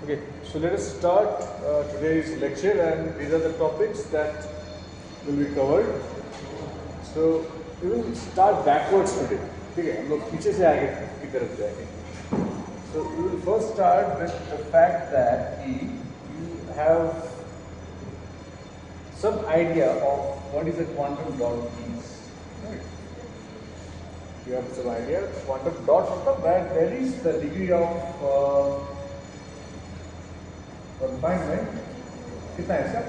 Okay, so let us start today's lecture, and these are the topics that will be covered. So we will start backwards today. ठीक है, हम लोग पीछे से आगे की तरफ जाएंगे. So we will first start with the fact that you have some idea of what is a quantum dot is. Right? You have some idea. Quantum dot मतलब where there is the degree of confinement. कितना है इसका?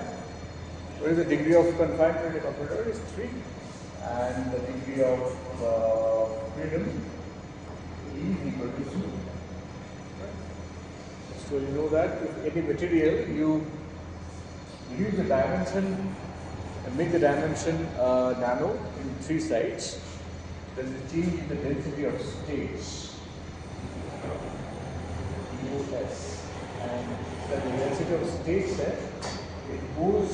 What is the degree of confinement in a computer? It is 3, and the degree of freedom is equal to 0. So you know that if any material you reduce the dimension and make the dimension nano in 3 sides, there is a change in the density of states, EOS, and the density of states it goes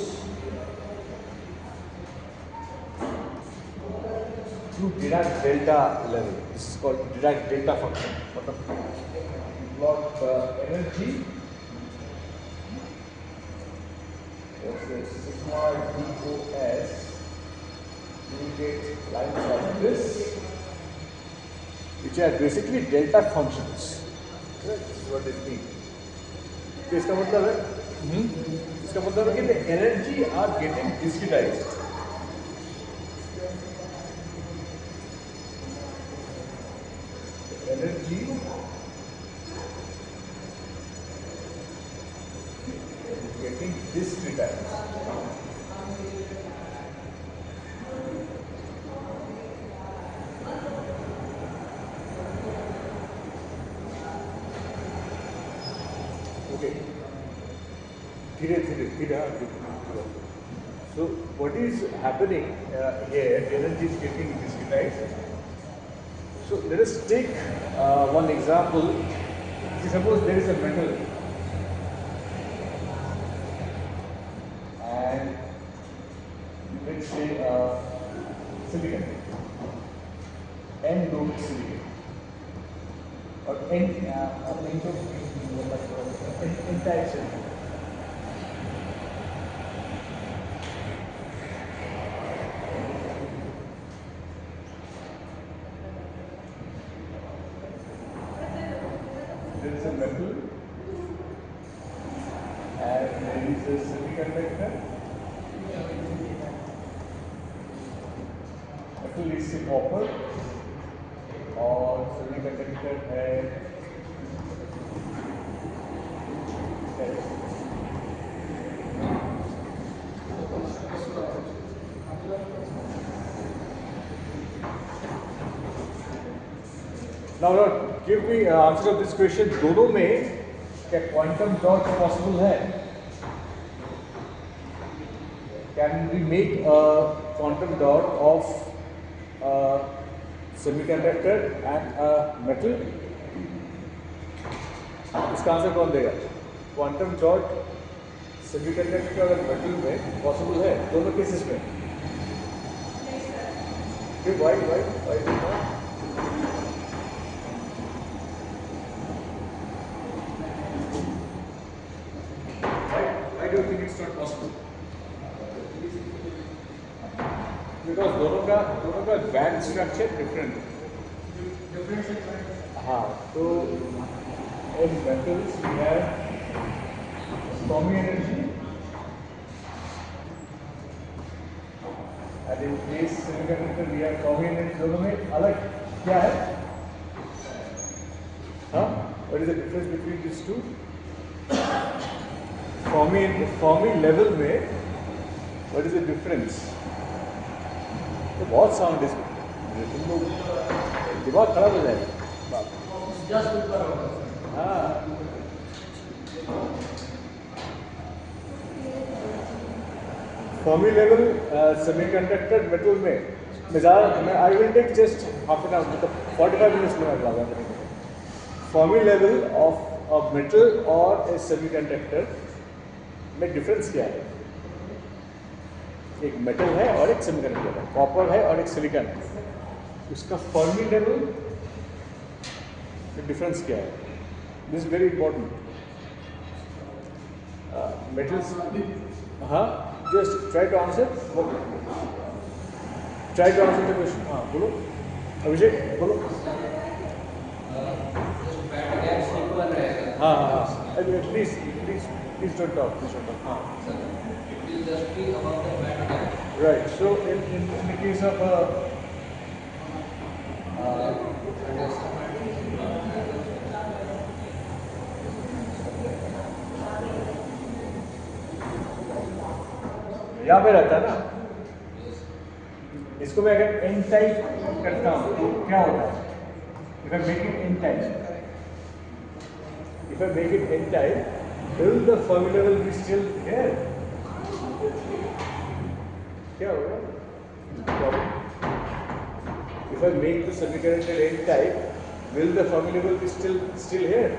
through Dirac delta level. This is called Dirac delta function. You plot the energy. This is sigma DOS. You will get lines like this, which are basically delta functions. This is what it means. तो इसका मतलब है कि the energy are getting discretized. Energy is getting discretized. Okay. So what is happening here? Energy is getting discretized. So let us take one example. Suppose there is a metal and let's say silicon, N-doped silicon, or N-type silicon. There is a metal and there is a semiconductor. Metal is a copper और semiconductor है Now give me answer of this question. दोनों में क्या quantum dot possible है? Can we make a quantum dot of a semiconductor and a metal? इसका answer कौन देगा? Quantum dot semiconductor और metal में possible है दोनों केसेस में. Why is it not? I don't think it's not possible. Because दोनों का band structure different. हाँ, तो in metals we have Fermi energy, and in case semiconductor we have Fermi energy. दोनों में अलग क्या है? हाँ, what is the difference between these two? Fermi level में what is the difference? तो बहुत साउंड इसमें तुम लोग दिमाग खराब हो जाएगा. हाँ, Fermi level semiconductor metal में I will take just half an hour, मतलब 45 minutes में मैं लगा करेंगे. Fermi level of a metal or a semiconductor में डिफरेंस क्या है? एक मेटल है और एक सेमीकंडक्टर है, कॉपर है और एक सिलिकॉन है. उसका फर्मी लेवल में डिफरेंस क्या है? This is very important. metals. Just try to answer. Try to answer the question. बोलो अभिषेक बोलो. Please don't talk. Please don't talk. It will just be about the bad gap. Right. So in the case of यहाँ पे रहता है ना, इसको मैं अगर n टाइप करता हूँ तो क्या होता है? If I make it n type, will the Fermi level be still here? क्या होगा? If I make the semiconductor n type, will the Fermi level be still here?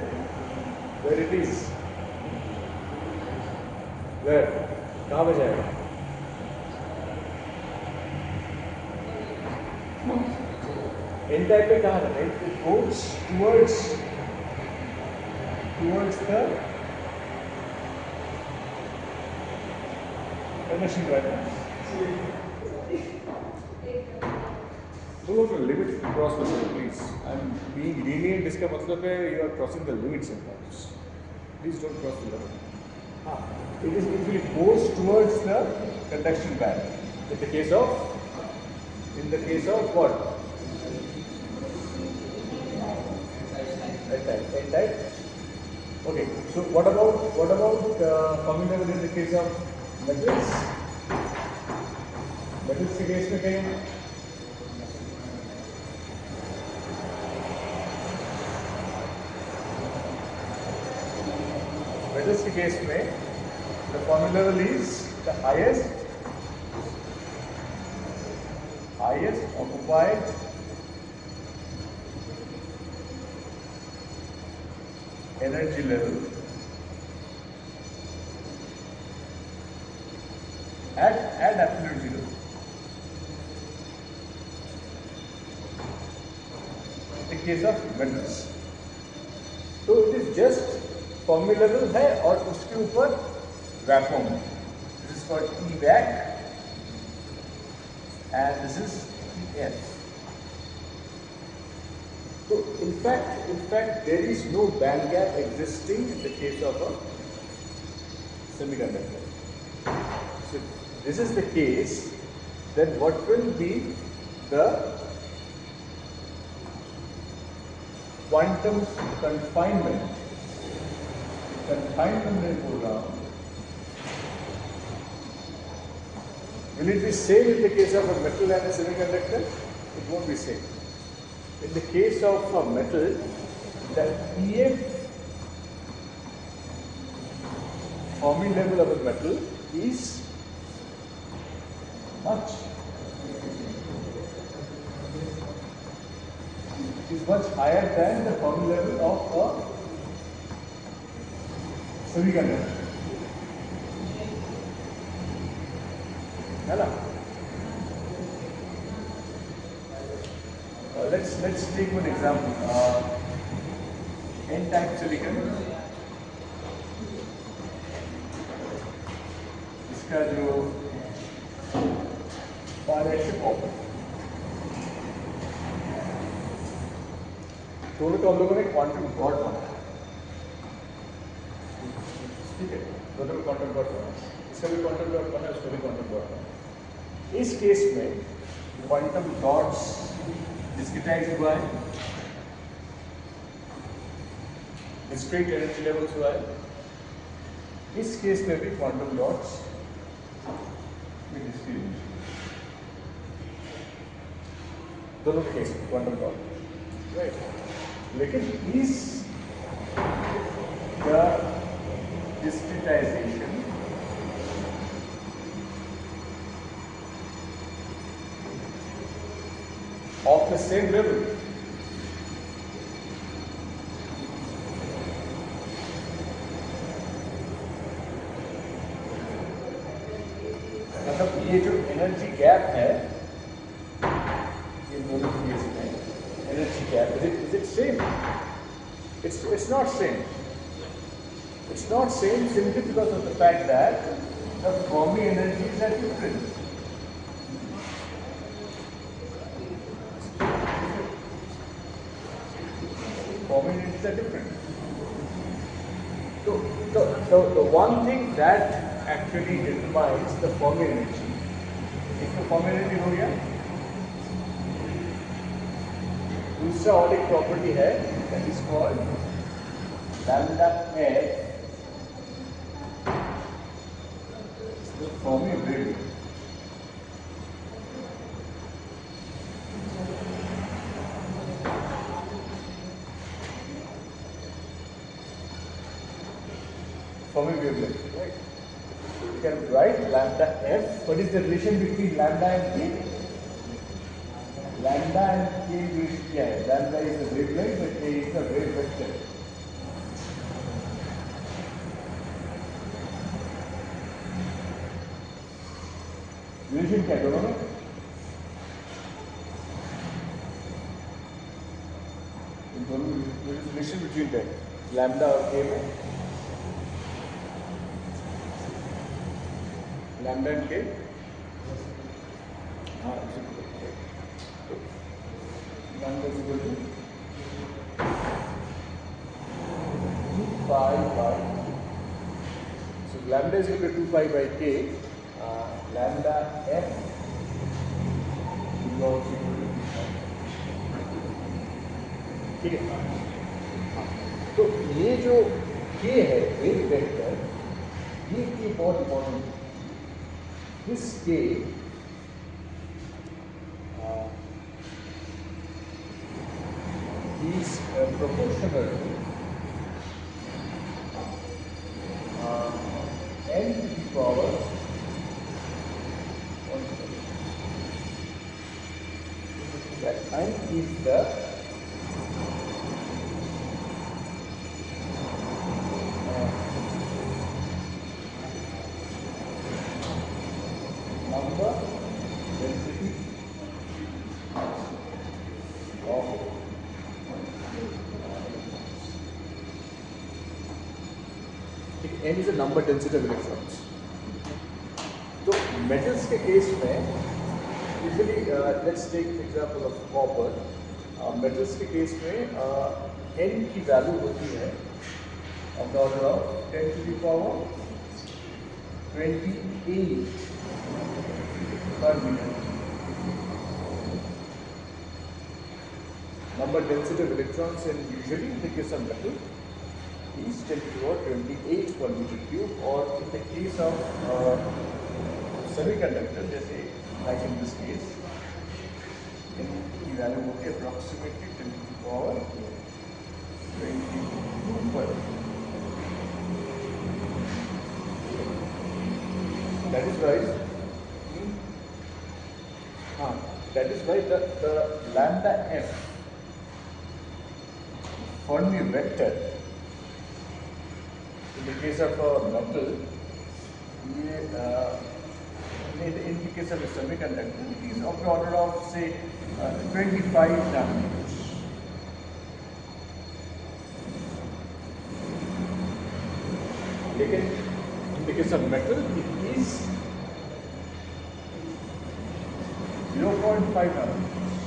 Where it is? Where? कहाँ पे जाएगा? N type पे कहाँ रहता है? It goes towards the conduction driver. Don't limit cross myself, please. I'm being lenient. इसका मतलब है you are crossing the limit sometimes. Please don't cross the limit. It goes towards the conduction band. In the case of what? N type. Okay. So what about Fermi level in the case of metals? Metals के case में क्या है? Metals के case में the Fermi level is the highest occupied energy level at absolute zero. In the case of metals, तो it is just Fermi level है और उसके ऊपर vacuum. This is called EVAC and this is EF. So in fact there is no band gap existing in the case of a semiconductor. So if this is the case, then what will be the quantum confinement? में बोल रहा हूँ. Will it be same in the case of a metal and a semiconductor? It won't be same. In the case of a metal, the EF Fermi level of a metal is much higher than the Fermi level of a semiconductor. Hello. Let's take one example. N-type silicon. इसका जो direction open, दोनों को हम लोगों ने quantum dot बना, ठीक है, दोनों को क्वांटम डॉट बना, इसका भी क्वांटम डॉट बना, उसका भी क्वांटम डॉट बना. इस केस में क्वांटम डॉट्स डिस्क्रिटाइज हुआ है, डिस्क्रीट एनर्जी लेवल्स हुआ है. इस केस में भी क्वांटम डॉट्स में डिस्क्रीट, दोनों के केस में क्वांटम डॉट, राइट. लेकिन इस the discretization of the same level. मतलब ये जो एनर्जी गैप है इन दोनों केस में, energy gap, is it same? It's not same. It's not same simply because of the fact that the Fermi energies are different. Fermi energies are different. So the one thing that actually determines the Fermi energy, एक तो Fermi energy हो गया, दूसरा और एक property है that is called lambda f, the Fermi wavelength. Fermi wavelength, right? You can write lambda f. What is the relation between lambda and k? Lambda and k relation क्या है? Lambda is the wavelength and k is the wave vector. Relation क्या है दोनों में? इन दोनों में relation between them, lambda और k में. Lambda and k. हाँ, lambda is equal to 2 pi by. So lambda is equal to 2 pi by k. Lambda f is also equal to 2 pi. ठीक है. तो ये जो k है वेव वेक्टर, ये k बहुत इम्पोर्टेंट है. This k is proportional to n to the power that n is the number density of n is the number density of electrons. तो metals के केस में usually let's take example of copper. Metals के case में n की value होती है of the order of 10 to the power 28 per meter. Number density of electrons in usually in the case of metal is 10 to the power 28 per meter cube, or in the case of semiconductor, जैसे like in this case, की value होती है approximately 10 to the power 22 per. That is why the lambda f Fermi vector in the case of a metal, in the case of a semiconductor, it is of the order of say 25 nanometers. Lekin in the case of metal, it is 0.5 nanometers.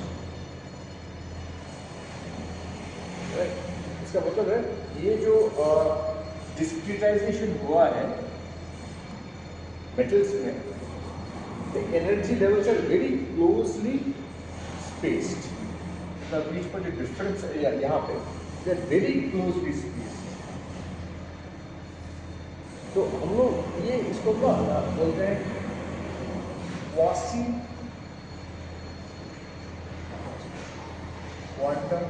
Right? इसका मतलब है ये जो discretization हुआ है metals में, the energy levels are very closely spaced. The बीच पर जो difference है यहाँ पे, they are very closely spaced. तो हम लोग ये इसको बोलते हैं quasi quantum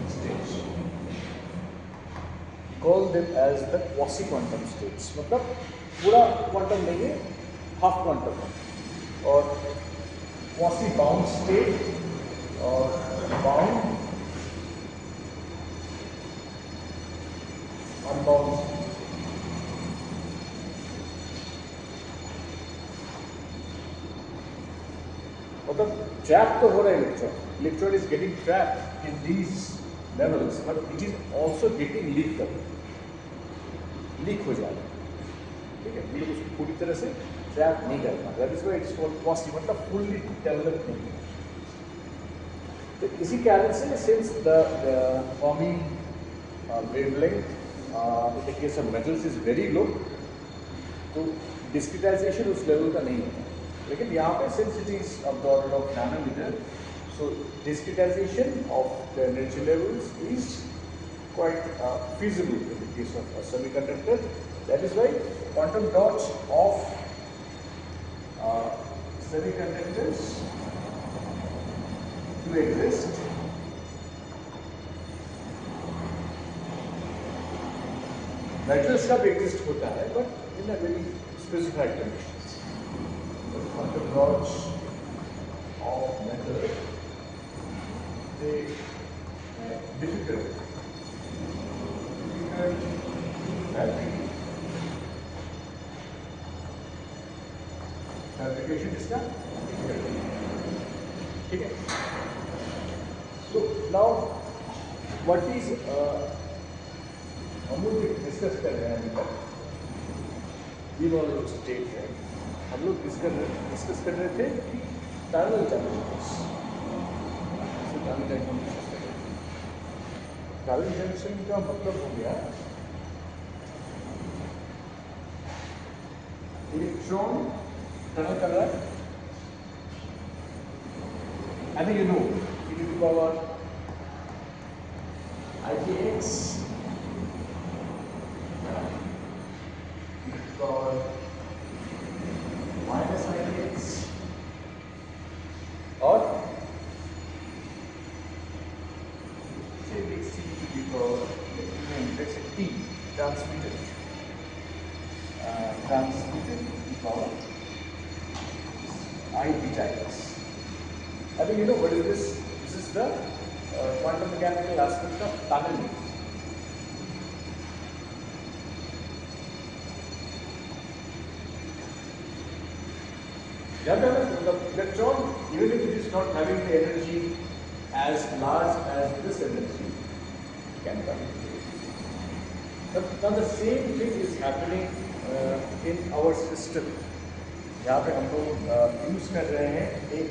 states. Call them as the quasi quantum states. मतलब पूरा quantum नहीं है, half quantum और quasi bound state और bound unbound state. मतलब ट्रैप तो हो रहा है electron, electron is getting trapped in these levels, but it is also getting leaked out. Leak हो जा रहा है, ठीक है, मतलब उसको पूरी तरह से ट्रैप नहीं कर पा। That is why it's called quasi, मतलब फुल्ली डेवलप नहीं है। तो इसी कारण से since the Fermi wavelength in the case of metals is very low, तो डिस्क्रिटाइजेशन उस लेवल का नहीं होता। लेकिन यहाँ पे since it is of the order of nanometre, so discretization of the energy levels is quite feasible in the case of a semiconductor. That is why quantum dots of semiconductors do exist. Metals का भी exist होता है, but in a very specified conditions. The quantum dots of metal, they difficult fabrication इसका ठीक है। तो now what is हम लोग डिस्कस कर रहे हैं अभी तक, ये वाला जो स्टेट है हम लोग डिस्कस कर रहे थे कि पैरेलल जंक्शंस, पैरेलल जंक्शन का मतलब हो गया इलेक्ट्रॉन टनल कर रहा है, and you know e to the power ikx e to the power minus ikx और say c to the power, let's say t transmitted to the power I beta x. I think you know what is this? This is the quantum mechanical aspect of tunneling. The electron, even if it is not having the energy as large as this energy, can come. But now the same thing is happening in our system. यहाँ पे हम लोग use कर रहे हैं एक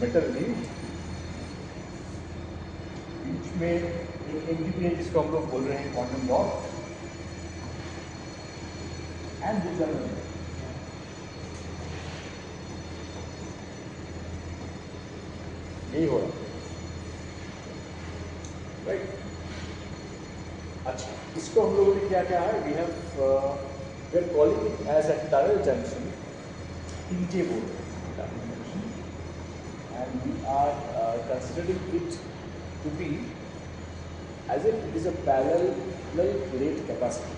metal lead, बीच में एक एंटिटी है जिसको हम लोग बोल रहे हैं quantum dot, and this are यही हो रहा है, राइट। अच्छा, इसको हम लोगों ने क्या कहा है, we are calling it as a tunnel junction, TJ बोल रहे हैं, and we are considering it to be as if it is a parallel plate capacity.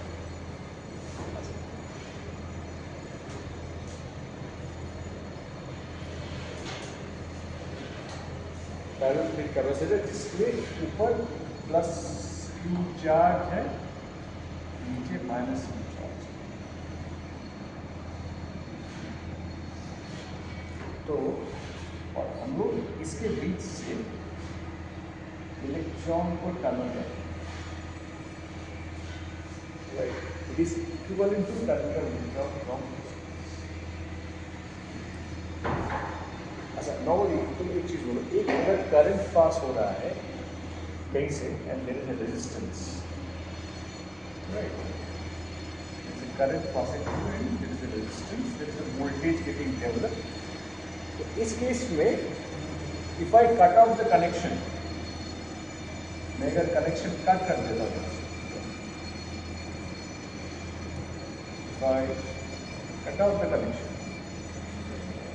Parallel plate capacity जिसमें ऊपर प्लस Q चार्ज है, नीचे माइनस Q चार्ज। तो और हम लोग इसके बीच से इलेक्ट्रॉन को टनल करें, right. It is equivalent to tunnel electron from. अच्छा, नॉर्मली तुम एक चीज बोलो, एक अगर करंट पास हो रहा है कहीं से and there is a resistance, right? There is a current passing through and there is a resistance, there is a voltage getting developed. तो इस केस में if I cut out the connection, मैं अगर कनेक्शन कट कर देता हूँ, if I cut out the connection,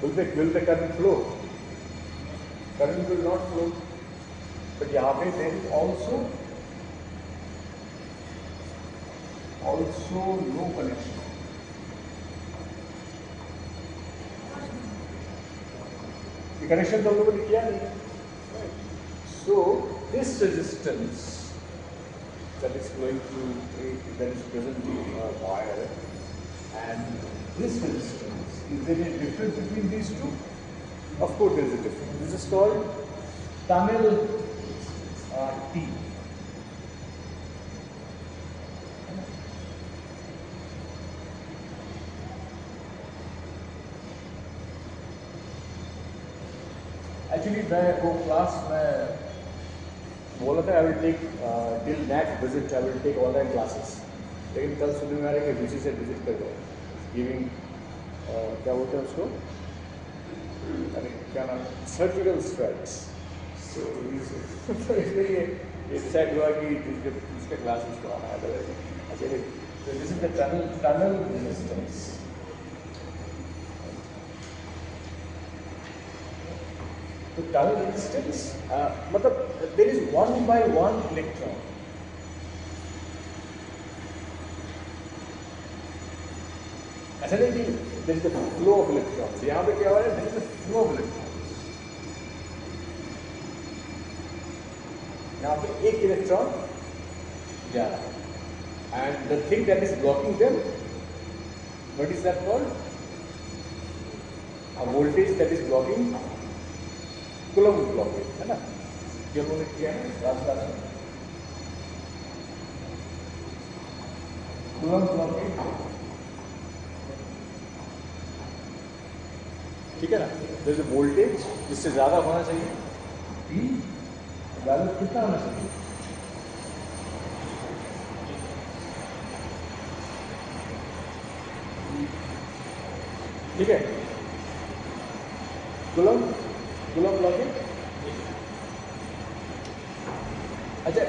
will the current flow? Current will not flow. But यहाँ पे there is also no connection. The connection तो हम लोगों ने किया नहीं है, so this resistance that is going to that is present in a wire, and this resistance. Is there a difference between these two? Of course there is a difference. This is called tunnel T. Actually मैं वो class में बोला था I will take till next visit I will take online classes. लेकिन कल सुनने में आ रहा है कि VC से visit कर गए giving क्या बोलते हैं उसको अरे क्या नाम सर्जिकल स्ट्राइक्स. सो इसलिए ये डिसाइड हुआ कि इसका क्लास उसको आना है. अच्छा this is the tunnel resistance. तो टनल रेजिस्टेंस मतलब there is one by one electron. ऐसा नहीं कि there is the flow of electrons. यहाँ पे क्या हो रहा है, there is the flow of electrons. यहाँ पे एक इलेक्ट्रॉन जा रहा है and the thing that is blocking them, what is that called? A voltage that is blocking Coulomb blockage, है ना. ये हम लोगों ने किया है रास्ता में कूलम्ब ब्लॉकेज. ठीक है ना. देयर इज अ वोल्टेज जिससे ज़्यादा होना चाहिए. P वैल्यू कितना होना चाहिए? ठीक है. Coulomb blockage. अच्छा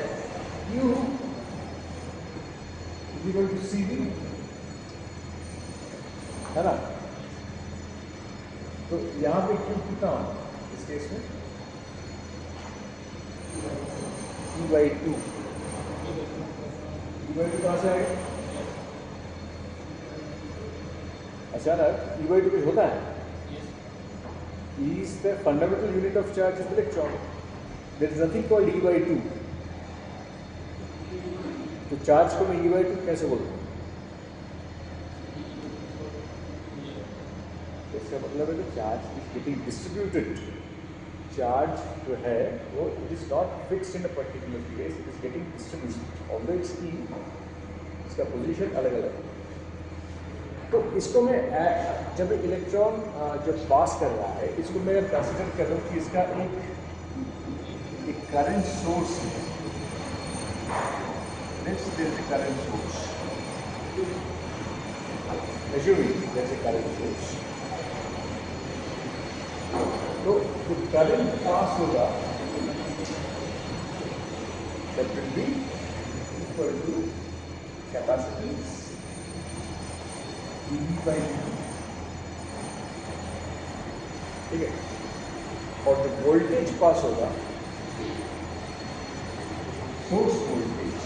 Q is equal to CV, है ना. तो यहाँ पे Q कितना होगा इस केस में? E/2. E/2 कहाँ से आएगा? अच्छा ना E/2 कुछ होता है. E is the fundamental unit of charge of electron. There is nothing called E/2. तो चार्ज को मैं E/2 कैसे बोलूँ? इसका मतलब है कि charge is getting distributed. Charge जो है वो it is not fixed in a particular place, it is getting distributed. Although it's E, इसका पोजीशन अलग अलग है. तो इसको मैं जब इलेक्ट्रॉन जब पास कर रहा है इसको मैं कंसिडर कर रहा हूँ कि इसका एक करंट सोर्स है. Next there is a current source. assuming there is a current source. तो जो करंट पास होगा that will be equal to capacitance dV/dt. ठीक है. और जो वोल्टेज पास होगा सोर्स वोल्टेज,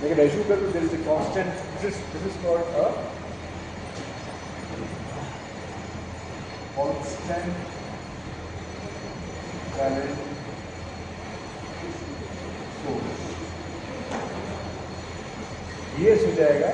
लेकिन एज्यूम कर लो there is a constant. This is called a constant current source. ये हो जाएगा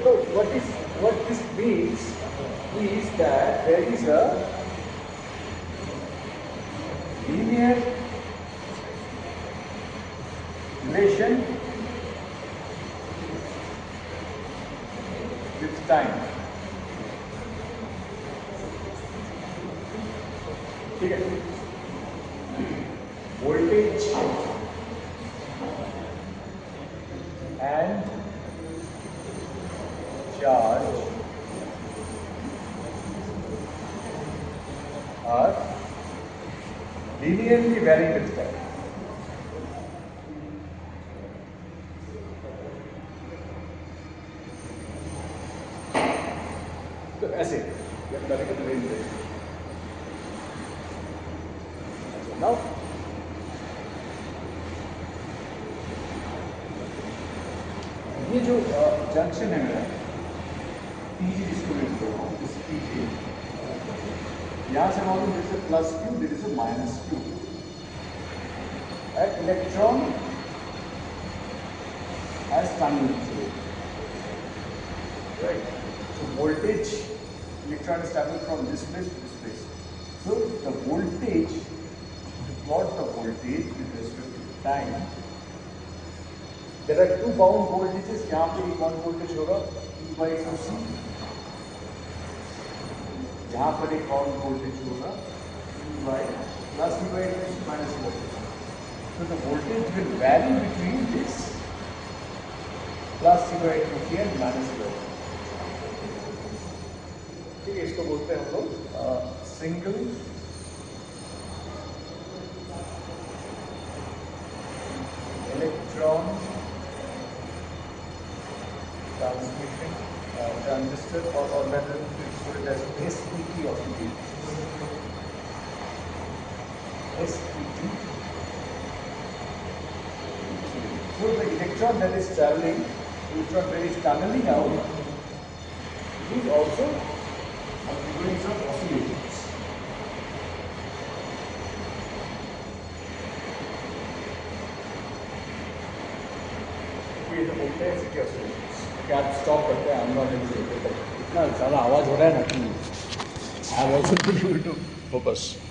So what this means is that there is a linear relation with time. ठीक है. Voltage and charge are linearly varying with time. तो ऐसे now ये जो junction है मेरा पीजी जिसको मैं बोल रहा हूँ, इस पीजी यहाँ से मालूम this is plus Q, this is minus Q. An electron has tunnel through it. Right? So voltage, electron is traveling from this place to this place. So the voltage, to plot the voltage with respect to time, there are two bound voltages. यहाँ पे एक bound voltage होगा E by 2C. यहाँ पर एक bound voltage होगा E by plus E by 2C minus E by 2C. So the voltage will vary between this plus C by 2C and minus C by 2C. ठीक है, इसको बोलते हैं हम लोग सिंगल इलेक्ट्रॉन ट्रांसमिशन ट्रांजिस्टर और whether it as SET of the SET. So the electron that is traveling, electron that is tunneling out, it is also undergoing some oscillations. ये तो बोलते हैं सिटी oscillations. क्या आप स्टॉप करते हैं? I'm not able to. इतना ज़्यादा आवाज़ हो रहा है ना कि I am also not able to focus.